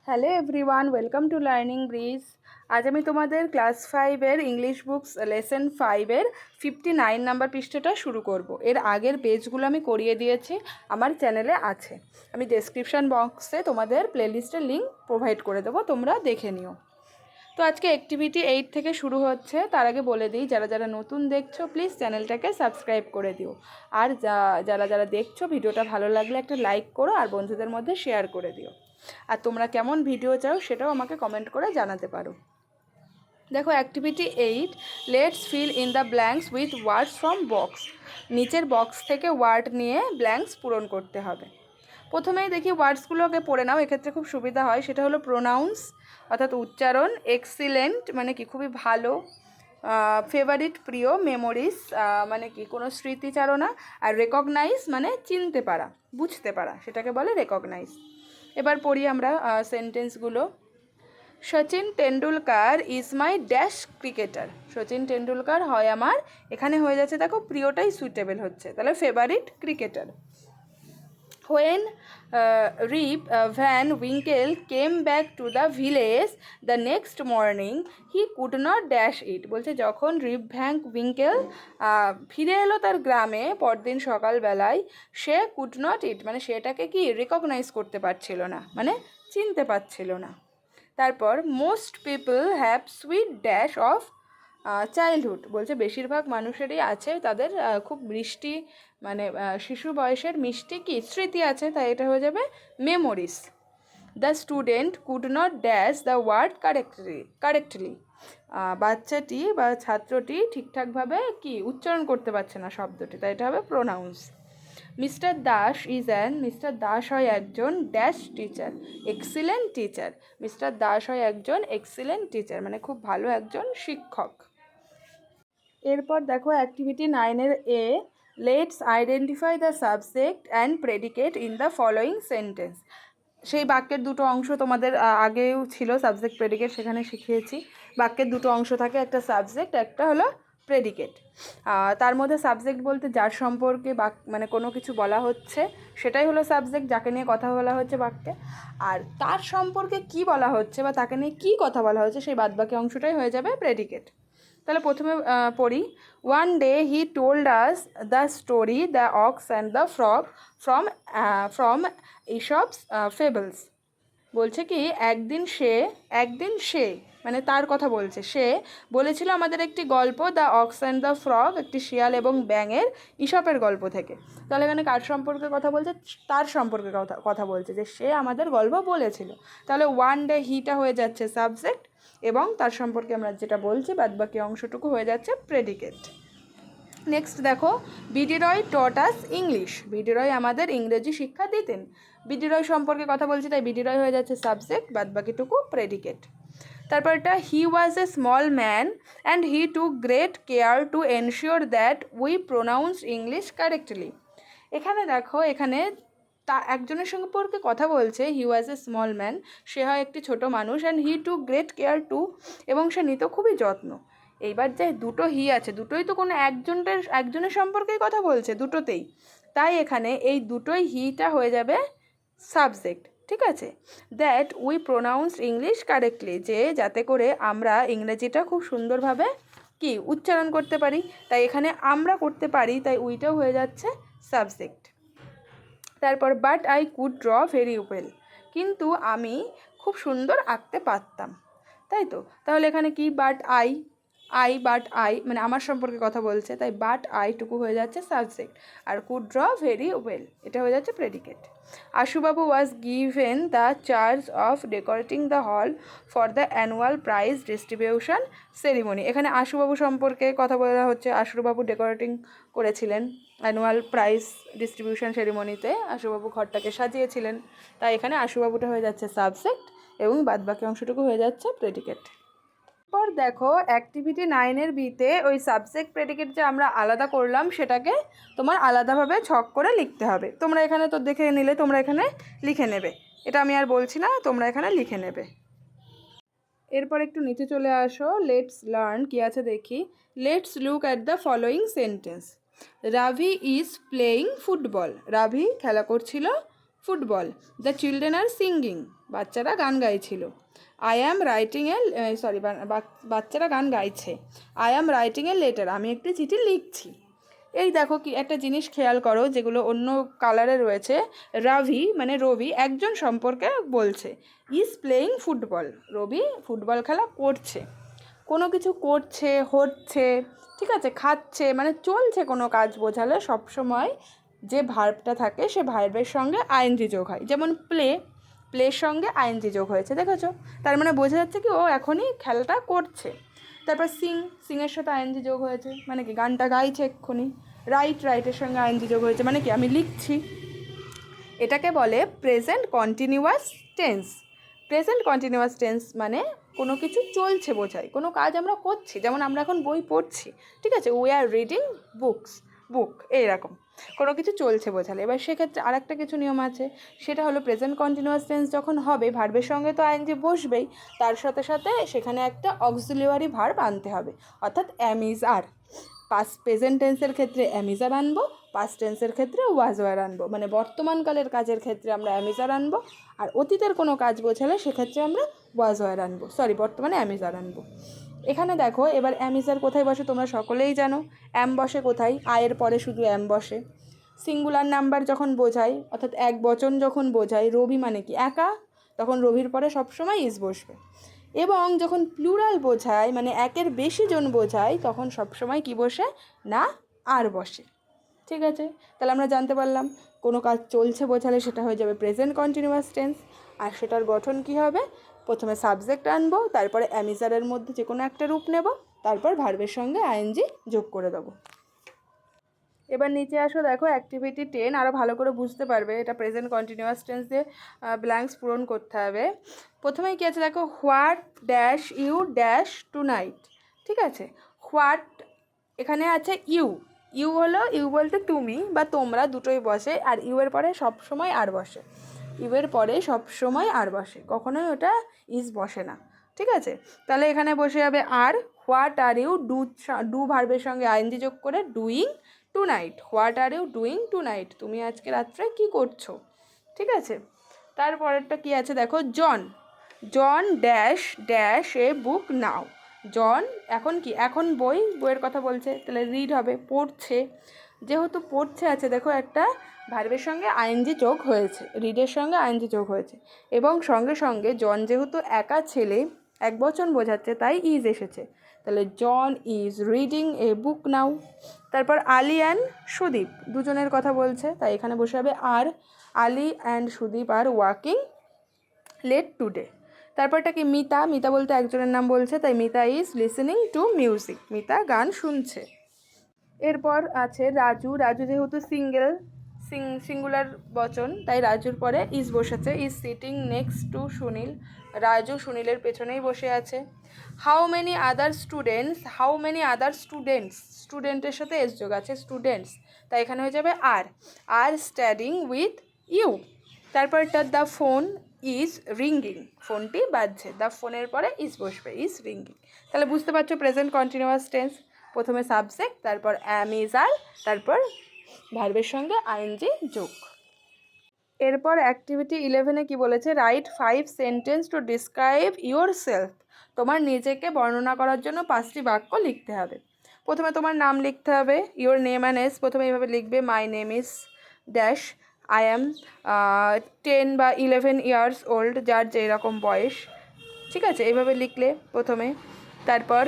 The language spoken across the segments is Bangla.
Hello everyone, welcome to Learning Bridge. আজ আমি তোমাদের ক্লাস 5-এর ইংলিশ বুকস লেসন 5-এর 59 নাম্বার পৃষ্ঠাটা শুরু করব। এর আগের পেজগুলো আমি করিয়ে দিয়েছি, আমার চ্যানেলে আছে। আমি ডেসক্রিপশান বক্সে তোমাদের প্লেলিস্টের লিঙ্ক প্রোভাইড করে দেবো, তোমরা দেখে নিও। তো আজকে অ্যাক্টিভিটি 8 থেকে শুরু হচ্ছে। তার আগে বলে দিই, যারা যারা নতুন দেখছো প্লিজ চ্যানেলটাকে সাবস্ক্রাইব করে দিও। আর যারা যারা দেখছো ভিডিওটা ভালো লাগলে একটা লাইক করো আর বন্ধুদের মধ্যে শেয়ার করে দিও। আর তোমরা কেমন ভিডিও চাও সেটাও আমাকে কমেন্ট করে জানাতে পারো। দেখো activity 8, let's fill in the blanks with words from box. নিচের বক্স থেকে ওয়ার্ড নিয়ে ব্ল্যাঙ্কস পূরণ করতে হবে। প্রথমেই দেখি ওয়ার্ডসগুলোকে পড়ে নাও, এক্ষেত্রে খুব সুবিধা হয়। সেটা হলো প্রোনাউন্স অর্থাৎ উচ্চারণ, এক্সিলেন্ট মানে কি খুবই ভালো, ফেভারিট প্রিয়, মেমোরিজ মানে কি কোনো স্মৃতিচারণা, আর রেকগনাইজ মানে চিনতে পারা, বুঝতে পারা, সেটাকে বলে রেকগনাইজ। এবার পড়ি আমরা সেন্টেন্সগুলো। Sachin Tendulkar is my dash cricketer. Sachin Tendulkar হয় আমার, এখানে হয়ে যাচ্ছে দেখো প্রিয়টাই সুইটেবল হচ্ছে, তাহলে favourite cricketer. When Rip Van Winkle came back to the village the next morning, he could not dash it. বলছে যখন রিপ ভ্যান উইঙ্কেল ফিরে এলো তার গ্রামে পরদিন সকালবেলায়, সে কুড নট ইট মানে সেটাকে কি রিকগনাইজ করতে পারছিল না, মানে চিনতে পারছিল না। তারপর most people have sweet dash of childhood. বলছে বেশিরভাগ মানুষেরই আছে তাদের খুব মিষ্টি মানে শিশু বয়সের মিষ্টি কি স্মৃতি আছে, তাই এটা হয়ে যাবে memories. The student could not dash the word correctly. বাচ্চাটি বা ছাত্রটি ঠিকঠাকভাবে কি উচ্চারণ করতে পারছে না শব্দটি, তাই এটা হবে pronounce. Mister Das mister Das হয় একজন dash teacher, excellent teacher. Mister Das হয় একজন এক্সিলেন্ট টিচার মানে খুব ভালো একজন শিক্ষক। এরপর দেখো অ্যাক্টিভিটি 9-এর A, let's identify the subject and predicate in the following sentence. সেই বাক্যের দুটো অংশ তোমাদের আগেও ছিল, সাবজেক্ট প্রেডিকেট সেখানে শিখিয়েছি। বাক্যের দুটো অংশ থাকে, একটা সাবজেক্ট, একটা হলো প্রেডিকেট। তার মধ্যে সাবজেক্ট বলতে যার সম্পর্কে মানে কোনো কিছু বলা হচ্ছে সেটাই হলো সাবজেক্ট, যাকে নিয়ে কথা বলা হচ্ছে বাক্যে। আর তার সম্পর্কে কি বলা হচ্ছে বা তাকে নিয়ে কী কথা বলা হচ্ছে সেই বাদবাকি অংশটাই হয়ে যাবে প্রেডিকেট। তাহলে প্রথমে পড়ি। One day he told us the story the ox and the frog from Aesop's fables. বলছে কি একদিন সে মানে তার কথা বলছে, সে বলেছিল আমাদের একটি গল্প the ox and the frog, একটি শিয়াল এবং ব্যাঙের, ইসপের গল্প থেকে। তাহলে এখানে কার সম্পর্কে কথা বলছে? তার সম্পর্কে কথা বলছে, যে সে আমাদের গল্প বলেছিল। তাহলে ওয়ান ডে হিটা হয়ে যাচ্ছে সাবজেক্ট এবং তার সম্পর্কে আমরা যেটা বলছি বাদবাকি অংশটুকু হয়ে যাচ্ছে প্রেডিকেট। নেক্সট দেখো, বিডি রয় টট আস ইংলিশ। বিডি রয় আমাদের ইংরেজি শিক্ষা দিতেন। বিডি রয় সম্পর্কে কথা বলছি, তাই বিডি রয় হয়ে যাচ্ছে সাবজেক্ট, বাদবাকিটুকু প্রেডিকেট। তারপর এটা, he was a small man and he took great care to ensure that we pronounce English correctly. এখানে দেখো, এখানে একজনের সম্পর্কে কথা বলছে, হি ওয়াজ এ স্মল ম্যান, সে হয় একটি ছোট মানুষ, and he took great care to, এবং সে নিত খুবই যত্ন। এইবার যে দুটো হি আছে, দুটোই তো কোনো একজনের সম্পর্কেই কথা বলছে দুটোতেই, তাই এখানে এই দুটোই হিটা হয়ে যাবে সাবজেক্ট, ঠিক আছে। That we pronounce English correctly, যে যাতে করে আমরা ইংরেজিটা খুব সুন্দরভাবে কি উচ্চারণ করতে পারি, তাই এখানে আমরা করতে পারি, তাই উইটাও হয়ে যাচ্ছে সাবজেক্ট। তারপর but I could draw very well, কিন্তু আমি খুব সুন্দর আঁকতে পারতাম, তাই তো। তাহলে এখানে কি বাট আই মানে আমার সম্পর্কে কথা বলছে, তাই বাট আইটুকু হয়ে যাচ্ছে সাবজেক্ট, আর কুড ড্র ভেরি ওয়েল এটা হয়ে যাচ্ছে predicate. Ashubabu was given the charge of decorating the hall for the annual prize distribution ceremony. এখানে আশুবাবু সম্পর্কে কথা বলা হচ্ছে, আশুবাবু ডেকোরেটিং করেছিলেন অ্যানুয়াল প্রাইজ ডিস্ট্রিবিউশন সেরিমনিতে, আশুবাবু ঘরটাকে সাজিয়েছিলেন, তাই এখানে আশুবাবুটা হয়ে যাচ্ছে সাবজেক্ট এবং বাদবাকি অংশটুকু হয়ে যাচ্ছে প্রেডিকেট। পর দেখো অ্যাক্টিভিটি 9-এর বিতে ওই সাবজেক্ট প্রেডিকেট যে আমরা আলাদা করলাম সেটাকে তোমার আলাদাভাবে ছক করে লিখতে হবে। তোমরা এখানে তো দেখে নিলে, তোমরা এখানে লিখে নেবে, এটা আমি আর বলছি না, তোমরা এখানে লিখে নেবে। এরপর একটু নিচে চলে আসো, লেটস লার্ন কি আছে দেখি। Let's look at the following sentence. Ravi is playing football. Ravi খেলা করছিল football. The children are singing, বাচ্চারা গান গাইছিল। আই অ্যাম রাইটিং এ বাচ্চারা গান গাইছে। I am writing a letter, আমি একটি চিঠি লিখছি। এই দেখো কি একটা জিনিস খেয়াল করো যেগুলো অন্য কালারে রয়েছে। রাভি মানে রবি একজন সম্পর্কে বলছে। Is playing football, Ravi football খেলা করছে। কোনো কিছু করছে, হচ্ছে, ঠিক আছে, খাচ্ছে, মানে চলছে কোনো কাজ বোঝালে সবসময় যে ভার্বটা থাকে সে ভার্বের সঙ্গে আইএনজি যোগ হয়। যেমন প্লের সঙ্গে আইএনজি যোগ হয়েছে, দেখেছো? তার মানে বোঝা যাচ্ছে কি ও এখনই খেলাটা করছে। তারপর সিংয়ের সাথে আইএনজি যোগ হয়েছে, মানে কি গানটা গাইছে এক্ষুনি। রাইটের সঙ্গে আইএনজি যোগ হয়েছে, মানে কি আমি লিখছি। এটাকে বলে present continuous tense. Present continuous tense মানে কোনো কিছু চলছে বোঝায়, কোনো কাজ আমরা করছি। যেমন আমরা এখন বই পড়ছি, ঠিক আছে, উই আর রিডিং বুক এইরকম কোনো কিছু চলছে বোঝালে। এবার সেক্ষেত্রে আরেকটা কিছু নিয়ম আছে, সেটা হলো প্রেজেন্ট কন্টিনিউয়াস টেন্স যখন হবে ভার্বের সঙ্গে তো আইএনজি বসবেই, তার সাথে সাথে সেখানে একটা অক্সিলিয়ারি ভার্ব আনতে হবে, অর্থাৎ অ্যাম ইজ আর। প্রেজেন্ট টেন্সের ক্ষেত্রে অ্যামিজার আনবো, পাস্ট টেন্সের ক্ষেত্রে ওয়াজ ওয়ার আনবো। মানে বর্তমানকালের কাজের ক্ষেত্রে আমরা অ্যামিজার আনবো, আর অতীতের কোনো কাজ বোঝালে সেক্ষেত্রে আমরা ওয়াজ ওয়ার আনবো, বর্তমানে অ্যামিজার আনবো। এখানে দেখো এবার অ্যামিজার কোথায় বসে তোমরা সকলেই জানো। অ্যাম বসে কোথায়? আয়ের পরে শুধু অ্যাম বসে। সিঙ্গুলার নাম্বার যখন বোঝায়, অর্থাৎ এক বচন যখন বোঝায়, রবি মানে কি একা, তখন রবির পরে সবসময় ইজ বসবে। এবং যখন প্লুরাল বোঝায়, মানে একের বেশি জন বোঝায়, তখন সবসময় কি বসে না আর বসে। ঠিক আছে, তাহলে আমরা জানতে পারলাম কোনো কাজ চলছে বোঝালে সেটা হয়ে যাবে প্রেজেন্ট কন্টিনিউয়াস টেন্স। আর সেটার গঠন কি হবে? প্রথমে সাবজেক্ট আনবো, তারপরে অ্যামিজারের মধ্যে যে কোনো একটা রূপ নেব, তারপর ভার্বের সঙ্গে আইএনজি যোগ করে দেবো। এবার নিচে আসো, দেখো অ্যাক্টিভিটি 10 আরও ভালো করে বুঝতে পারবে। এটা প্রেজেন্ট কন্টিনিউয়াস টেন্স দিয়ে ব্ল্যাঙ্কস পূরণ করতে হবে। প্রথমেই কী আছে দেখো, what dash you dash tonight. ঠিক আছে, হোয়াট এখানে আছে ইউ হলো, ইউ বলতে তুমি বা তোমরা দুটোই বসে, আর ইউ এর পরে সবসময় আর বসে। ইউ এর পরে সবসময় আর বসে, কখনোই ওটা ইজ বসে না। ঠিক আছে, তাহলে এখানে বসে যাবে আর। হোয়াট আর ইউ, ডু ভার্বের সঙ্গে আইএনজি যোগ করে doing tonight. What are you doing tonight, তুমি আজকে রাত্রে কী করছো। ঠিক আছে, তারপরেরটা কী আছে দেখো, জন ড্যাশ ড্যাশ এ বুক নাও। জন এখন কি, এখন বইয়ের কথা বলছে, তাহলে রিড হবে, পড়ছে। যেহেতু পড়ছে আছে, দেখো একটা ভার্বের সঙ্গে আইএনজি যোগ হয়েছে, রিডের সঙ্গে আইএনজি যোগ হয়েছে, এবং সঙ্গে সঙ্গে জন যেহেতু একা ছেলে, এক বচন বোঝাচ্ছে, তাই ইজ এসেছে। তাহলে জন ইজ রিডিং এ বুক নাও। তারপর আলী অ্যান্ড সুদীপ দুজনের কথা বলছে, তাই এখানে বসে হবে are. Ali and Sudeep are walking late today. তারপরটা কি, মিতা বলতে একজনের নাম বলছে, তাই Mita is listening to music, Mita গান শুনছে। এরপর আছে রাজু যেহেতু সিঙ্গুলার বচন, তাই রাজুর পরে ইজ বসেছে। Is sitting next to Sunil, Raju সুনীলের পেছনেই বসে আছে। হাউ মেনি আদার স্টুডেন্টস, স্টুডেন্টের সাথে এস যোগ আছে, স্টুডেন্টস, তাই এখানে হয়ে যাবে আর স্টাডিং উইথ ইউ। তারপরটা দ্য ফোন ইজ রিঙ্গিং, ফোনটি বাজছে, দ্য ফোনের পরে ইজ বসবে, ইজ রিঙ্গিং। তাহলে বুঝতে পারছো প্রেজেন্ট কন্টিনিউয়াস টেন্স, প্রথমে সাবজেক্ট, তারপর অ্যাম ইজ আর, তারপর ভার্বের সঙ্গে আইএনজি যোগ। এরপর অ্যাক্টিভিটি 11-এ কী বলেছে, right 5 sentence to describe your self. তোমার নিজেকে বর্ণনা করার জন্য 5টি বাক্য লিখতে হবে। প্রথমে তোমার নাম লিখতে হবে, ইউর নেম অ্যান্ড এজ। প্রথমে এইভাবে লিখবে, my name is dash, I am 10 বা 11 ইয়ার্স ওল্ড, যার যেরকম বয়স। ঠিক আছে, এইভাবে লিখলে প্রথমে। তারপর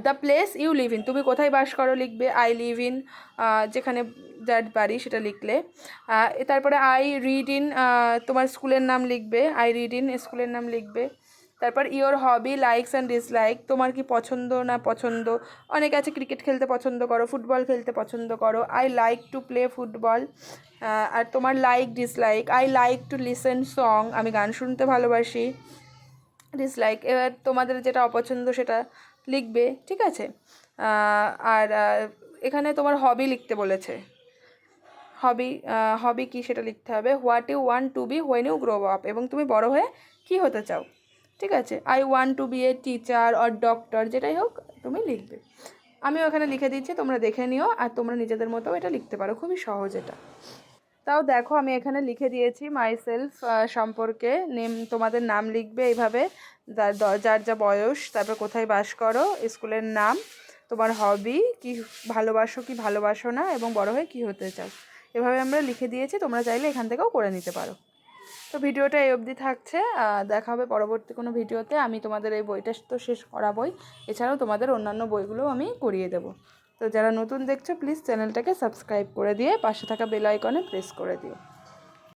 the place you live in, তুমি কোথায় বাস করো লিখবে, আই লিভ ইন, যেখানে যার বাড়ি সেটা লিখলে। তারপরে আই রিড ইন, তোমার স্কুলের নাম লিখবে, আই রিড ইন স্কুলের নাম লিখবে। তারপর your hobby, likes and dislike, তোমার কি পছন্দ না পছন্দ। অনেকে আছে ক্রিকেট খেলতে পছন্দ করো, ফুটবল খেলতে পছন্দ করো, I like to play football. আর তোমার like dislike, I like to listen song, আমি গান শুনতে ভালোবাসি। ডিসলাইক, এবার তোমাদের যেটা অপছন্দ সেটা লিখবে। ঠিক আছে, আর এখানে তোমার হবি লিখতে বলেছে, হবি কি সেটা লিখতে হবে। What you want to be when you grow up, এবং তুমি বড় হয়ে কী হতে চাও। ঠিক আছে, I want to be a teacher or doctor, যেটাই হোক তুমি লিখবে। আমিও এখানে লিখে দিচ্ছি, তোমরা দেখে নিও, আর তোমরা নিজেদের মতো এটা লিখতে পারো, খুবই সহজ এটা। তাও দেখো আমি এখানে লিখে দিয়েছি মাই সেলফ সম্পর্কে নেম, তোমাদের নাম লিখবে এইভাবে, যার যা বয়স, তারপর কোথায় বাস করো, স্কুলের নাম, তোমার হবি, কি ভালোবাসো কি ভালোবাসো না, এবং বড় হয়ে কী হতে চাও। এভাবে আমরা লিখে দিয়েছি, তোমরা চাইলে এখান থেকেও করে নিতে পারো। তো ভিডিওটা এই অবধি থাকছে, দেখা হবে পরবর্তী কোনো ভিডিওতে। আমি তোমাদের এই বইটা তো শেষ করাবোই, এছাড়াও তোমাদের অন্যান্য বইগুলোও আমি করিয়ে দেবো। তো যারা নতুন দেখছো প্লিজ চ্যানেলটাকে সাবস্ক্রাইব করে দিয়ে পাশে থাকা বেল আইকনে প্রেস করে দিও।